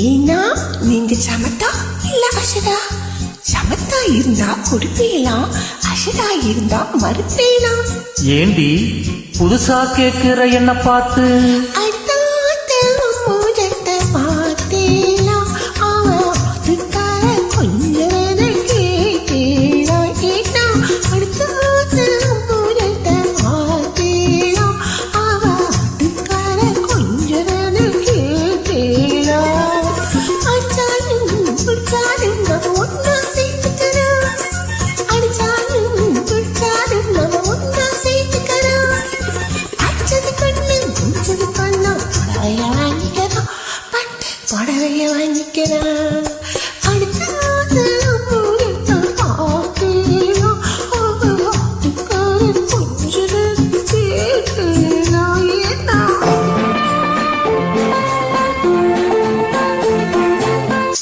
ஏன்னா நீங்க சமத்தா இல்ல அசடா? சமத்தா இருந்தா கொடுப்பீலாம், அசடா இருந்தா மறுப்பீலாம். ஏண்டி புதுசா கேக்குற என்ன பார்த்து? புடவைய வாங்கிக்கிறேன்.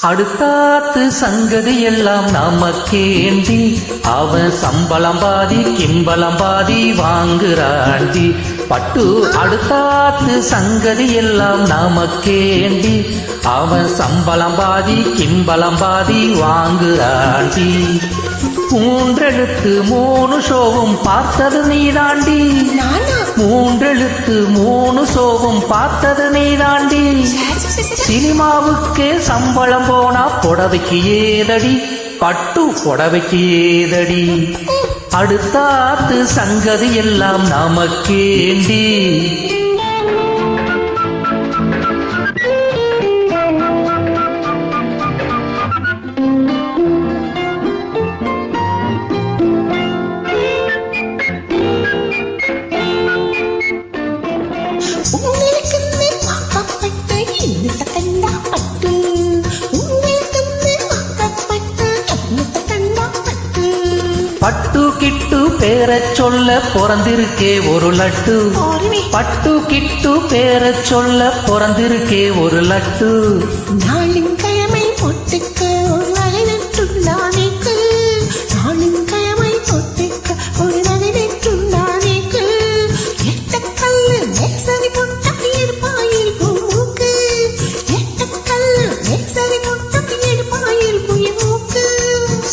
அடுத்தாத்து சங்கதி எல்லாம் நமக்கேண்டி, அவன் சம்பளம் பாதி கிம்பளம் பாதி வாங்குறாண்டி. பட்டு அடுத்தாத்து சங்கதி எல்லாம் நமக்கேண்டி, அவன் சம்பளம் பாதி கிம்பளம் பாதி வாங்குறாண்டி. 3 எழுத்து 3 ஷோவும் பார்த்தது நீதாண்டி. 3 எழுத்து 3 ஷோவும் பார்த்தது நீதாண்டி. சினிமாவுக்கே சம்பளம் போனா புடவைக்கு ஏதடி, பட்டு புடவைக்கு ஏதடி. அடுத்தாத்து சங்கதி எல்லாம் நமக்கேண்டி. பட்டு கிட்டு பேரச் சொல்ல பிறந்திருக்கே ஒரு லட்டு. பட்டு கிட்டு பேரச் சொல்ல பிறந்திருக்கே ஒரு லட்டு. நாளின் கிழமை பொட்டுக்க ஒரு வகை நட்டுள்ளானேக்கு, நாளின் கிழமை பொட்டுக்க ஒரு வகை நட்டுள்ளானேக்கு. எட்டக்கல்லு மேசரி பொட்டை இருப்பாயில் பூக்கு, எட்டக்கல்லு மேசரி பொட்டை இருப்பாயில் மூக்கு.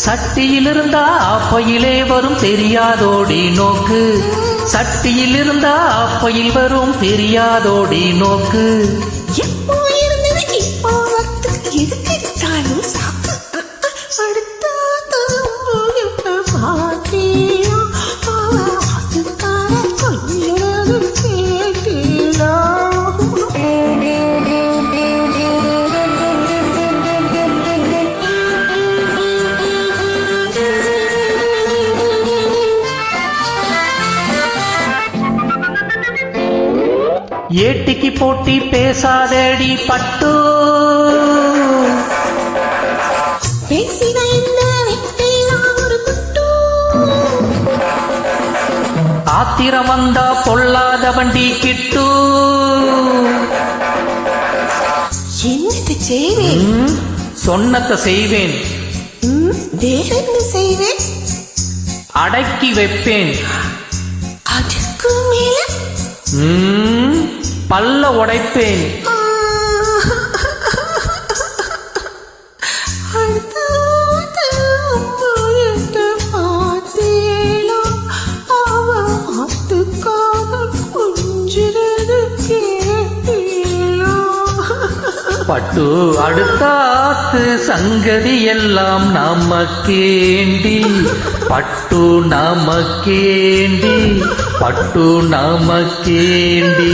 சட்டியில் இருந்தா அப்பையிலே வரும் தெரியாதோடி நோக்கு, சட்டியில் இருந்தா அப்பையில் வரும் தெரியாதோடி நோக்கு. எப்போ இருந்தது இப்போ வரத்துக்கு எதுக்கிட்டாலும் சாக்கு. ஏட்டிக்கு போட்டி பேசாதேடி பட்டு, பேசின என்ன வெட்டேலாம் ஒரு குட்டு. ஆத்திரம் வந்தா பொல்லாத வண்டி கிட்டு. என்னது செய்வேன்? சொன்னத செய்வேன். வேற என்ன செய்வேன்? அடக்கி வைப்பேன். அதுக்கு மேல பல்ல உடைப்பேன். பட்டு அடுத்தாத்து சங்கதி எல்லாம் நமக்கேண்டி, பட்டு நமக்கேண்டி, பட்டு நமக்கேண்டி.